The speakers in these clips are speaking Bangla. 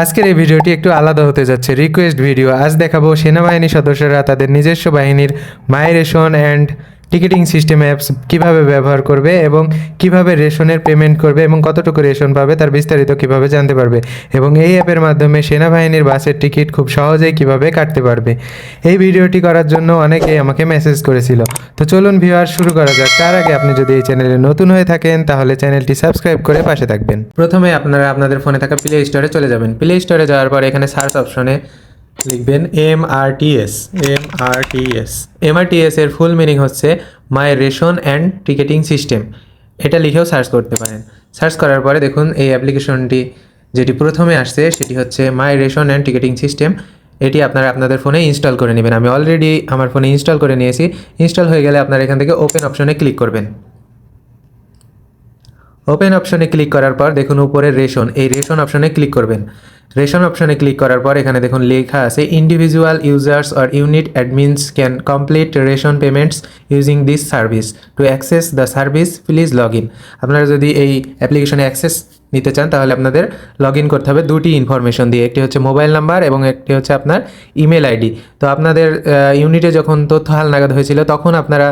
আজকের এই ভিডিওটি একটু আলাদা হতে যাচ্ছে, রিকোয়েস্ট ভিডিও। আজ দেখাবো সেনাবাহিনী সদস্যরা তাদের নিজস্ব বাহিনীর my ration and ticketing system apps কীভাবে ব্যবহার করবে এবং কিভাবে রেশনের পেমেন্ট করবে এবং কতটুকু রেশন পাবে তার বিস্তারিত কিভাবে জানতে পারবে, এবং এই অ্যাপের মাধ্যমে সেনাবাহিনীর বাসের টিকিট খুব সহজেই কিভাবে কাটতে পারবে। এই ভিডিওটি করার জন্য অনেকেই আমাকে মেসেজ করেছিল। তো চলুন ভিউয়ার, শুরু করা যাক। তার আগে আপনি যদি এই চ্যানেলে নতুন হয়ে থাকেন তাহলে চ্যানেলটি সাবস্ক্রাইব করে পাশে থাকবেন। প্রথমে আপনারা আপনাদের ফোনে থাকা প্লে স্টোরে চলে যাবেন। প্লে স্টোরে যাওয়ার পর এখানে সার্চ অপশনে লিখবেন এমআরটিএস এর ফুল মিনিং হচ্ছে মাই রেশন অ্যান্ড টিকেটিং সিস্টেম। এটা লিখেও সার্চ করতে পারেন। সার্চ করার পরে দেখুন এই অ্যাপ্লিকেশনটি যেটি প্রথমে আসছে সেটি হচ্ছে মাই রেশন অ্যান্ড টিকেটিং সিস্টেম। এটি আপনারা আপনাদের ফোনে ইনস্টল করে নেবেন। আমি অলরেডি আমার ফোনে ইনস্টল করে নিয়েছি। ইনস্টল হয়ে গেলে আপনারা এখান থেকে ওপেন অপশনে ক্লিক করবেন। ওপেন অপশনে ক্লিক করার পর দেখুন উপরে রেশন, এই রেশন অপশনে ক্লিক করবেন। রেশন অপশনে ক্লিক করার পর এখানে দেখুন লেখা আছে individual users or unit admins can complete ration payments using this service. To access the service please log in. আপনারা যদি এই অ্যাপ্লিকেশনে অ্যাক্সেস নিতে চান তাহলে আপনাদের লগ ইন করতে হবে দুটি ইনফরমেশন দিয়ে, একটি হচ্ছে মোবাইল নাম্বার এবং একটি হচ্ছে আপনার ইমেল আইডি। তো আপনাদের ইউনিটে যখন তথ্য হালনাগাদ হয়েছিল তখন আপনারা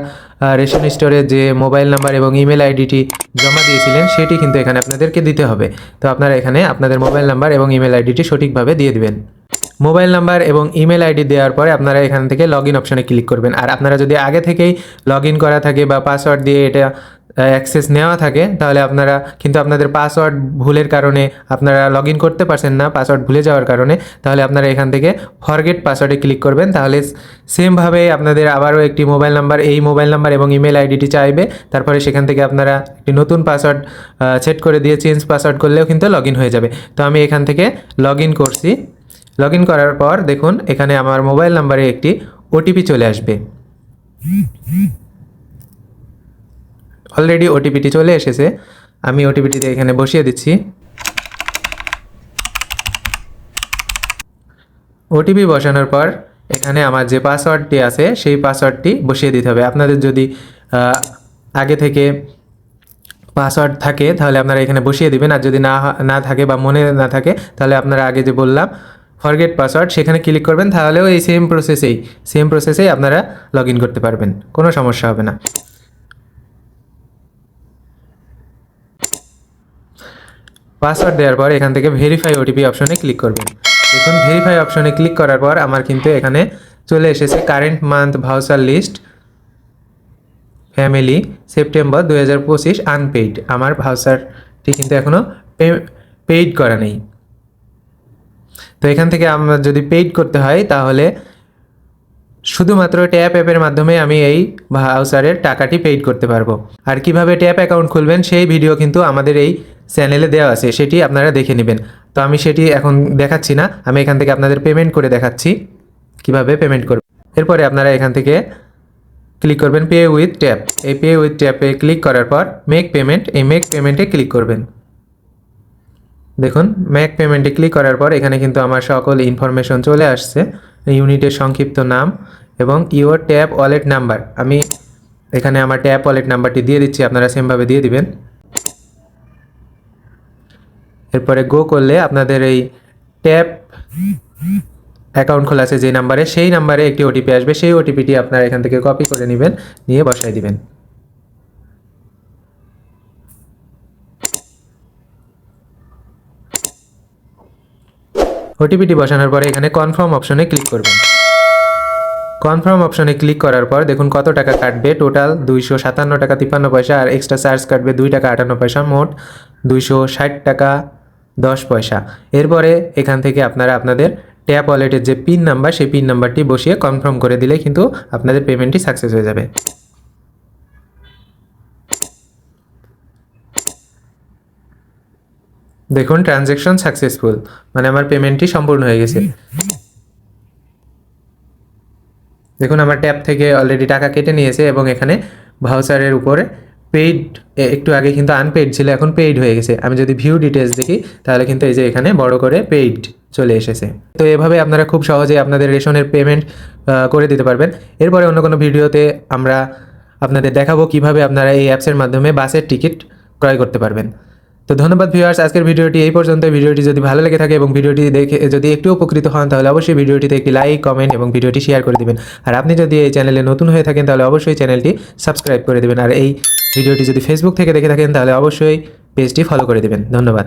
রেশন স্টোরে যে মোবাইল নাম্বার এবং ইমেল আইডিটি জমা দিয়েছিলেন সেটি কিন্তু এখানে আপনাদেরকে দিতে হবে। তো আপনারা এখানে আপনাদের মোবাইল নাম্বার এবং ইমেল আইডিটি সঠিকভাবে দিয়ে দিবেন। মোবাইল নাম্বার এবং ইমেল আইডি দেওয়ার পরে আপনারা এখান থেকে লগ ইন অপশনে ক্লিক করবেন। আর আপনারা যদি আগে থেকেই লগ ইন করা থাকে বা পাসওয়ার্ড দিয়ে এটা অ্যাক্সেস নেওয়া থাকে তাহলে আপনারা কিন্তু আপনাদের পাসওয়ার্ড ভুলের কারণে আপনারা লগ ইন করতে পারছেন না, পাসওয়ার্ড ভুলে যাওয়ার কারণে, তাহলে আপনারা এখান থেকে ফরগেট পাসওয়ার্ডে ক্লিক করবেন। তাহলে সেমভাবে আপনাদের আবারও একটি মোবাইল নাম্বার, এই মোবাইল নাম্বার এবং ইমেল আইডিটি চাইবে। তারপরে সেখান থেকে আপনারা একটি নতুন পাসওয়ার্ড সেট করে দিয়ে চেঞ্জ পাসওয়ার্ড করলেও কিন্তু লগ ইন হয়ে যাবে। তো আমি এখান থেকে লগ ইন করছি। লগ ইন করার পর দেখুন এখানে আমার মোবাইল নাম্বারে একটি ওটিপি চলে আসবে। অলরেডি ওটিপিটি চলে এসেছে। আমি ওটিপিটিতে এখানে বসিয়ে দিচ্ছি। ওটিপি বসানোর পর এখানে আমার যে পাসওয়ার্ডটি আছে সেই পাসওয়ার্ডটি বসিয়ে দিতে হবে। আপনাদের যদি আগে থেকে পাসওয়ার্ড থাকে তাহলে আপনারা এখানে বসিয়ে দিবেন, আর যদি না থাকে বা মনে না থাকে তাহলে আপনারা আগে যে বললাম ফরগেট পাসওয়ার্ড সেখানে ক্লিক করবেন। তাহলেও এই সেম প্রসেসেই আপনারা লগ ইন করতে পারবেন, কোনো সমস্যা হবে না। পাসওয়ার্ড দেওয়ার পর এখান থেকে ভেরিফাই ওটিপি অপশনে ক্লিক করবেন। দেখুন ভেরিফাই অপশনে ক্লিক করার পর আমার কিন্তু এখানে চলে এসেছে current month voucher list family September 2025 unpaid. আমার ভাউচারটি কিন্তু এখনও পেইড করা নেই। তো এখান থেকে আমরা যদি পেইড করতে হয় তাহলে শুধুমাত্র ট্যাপ অ্যাপের মাধ্যমে আমি এই ভাউচারের টাকাটি পেইড করতে পারবো। আর কিভাবে ট্যাপ অ্যাকাউন্ট খুলবেন সেই ভিডিও কিন্তু আমাদের এই চ্যানেলে দেওয়া আছে, সেটি আপনারা দেখে নেবেন। তো আমি সেটি এখন দেখাচ্ছি না, আমি এখান থেকে আপনাদের পেমেন্ট করে দেখাচ্ছি কিভাবে পেমেন্ট করবেন। এরপরে আপনারা এখান থেকে ক্লিক করবেন পে উইথ ট্যাপ। এই পে উইথ ট্যাপে ক্লিক করার পর মেক পেমেন্ট, এই মেক পেমেন্টে ক্লিক করবেন। দেখুন মেক পেমেন্টে ক্লিক করার পর এখানে কিন্তু আমার সকল ইনফরমেশন চলে আসছে, ইউনিটের সংক্ষিপ্ত নাম এবং ইউর ট্যাপ ওয়ালেট নাম্বার। আমি এখানে আমার ট্যাপ ওয়ালেট নাম্বারটি দিয়ে দিচ্ছি, আপনারা সেমভাবে দিয়ে দিবেন। এরপরে গো করলে আপনাদের এই ট্যাপ অ্যাকাউন্ট খোলা আছে যে নাম্বারে, সেই নাম্বারে একটি ওটিপি আসবে। সেই ওটিপিটি আপনারা এখান থেকে কপি করে নেবেন, নিয়ে বসাই দিবেন। ওটিপিটি বসানোর পরে এখানে কনফার্ম অপশনে ক্লিক করবেন। কনফার্ম অপশনে ক্লিক করার পর দেখুন কত টাকা কাটবে। টোটাল 257 টাকা 53 পয়সা, আর এক্সট্রা চার্জ কাটবে 2 টাকা 58 পয়সা, মোট 260 টাকা 10 পয়সা। এরপরে এখান থেকে আপনারা আপনাদের ট্যাপ ওয়ালেটের যে পিন নাম্বার সেই পিন নাম্বারটি বসিয়ে কনফার্ম করে দিলে কিন্তু আপনাদের পেমেন্টটি সাকসেস হয়ে যাবে। দেখুন ট্রানজ্যাকশন সাকসেসফুল, মানে আমার পেমেন্টটি সম্পূর্ণ হয়ে গেছে। দেখুন আমার ট্যাপ থেকে অলরেডি টাকা কেটে নিয়েছে এবং এখানে ভাউচারের উপরে পেইড, একটু আগে কিন্তু আনপেইড ছিল, এখন পেইড হয়ে গেছে। আমি যদি ভিউ ডিটেলস দেখি তাহলে কিন্তু এই যে এখানে বড় করে পেইড চলে এসেছে। তো এভাবে আপনারা খুব সহজেই আপনাদের রেশনের পেমেন্ট করে দিতে পারবেন। এরপরে অন্য কোনো ভিডিওতে আমরা আপনাদের দেখাবো কিভাবে আপনারা এই অ্যাপসের মাধ্যমে বাসের টিকিট ক্রয় করতে পারবেন। তো ধন্যবাদ ভিউয়ার্স, আজকের ভিডিওটি এই পর্যন্ত। ভিডিওটি যদি ভালো লেগে থাকে এবং ভিডিওটি দেখে যদি একটু উপকৃত হন তাহলে অবশ্যই ভিডিওটিতে একটি লাইক, কমেন্ট এবং ভিডিওটি শেয়ার করে দিবেন। আর আপনি যদি এই চ্যানেলে নতুন হয়ে থাকেন তাহলে অবশ্যই চ্যানেলটি সাবস্ক্রাইব করে দিবেন। আর এই ভিডিওটি যদি ফেসবুক থেকে দেখে থাকেন তাহলে অবশ্যই পেজটি ফলো করে দিবেন। ধন্যবাদ।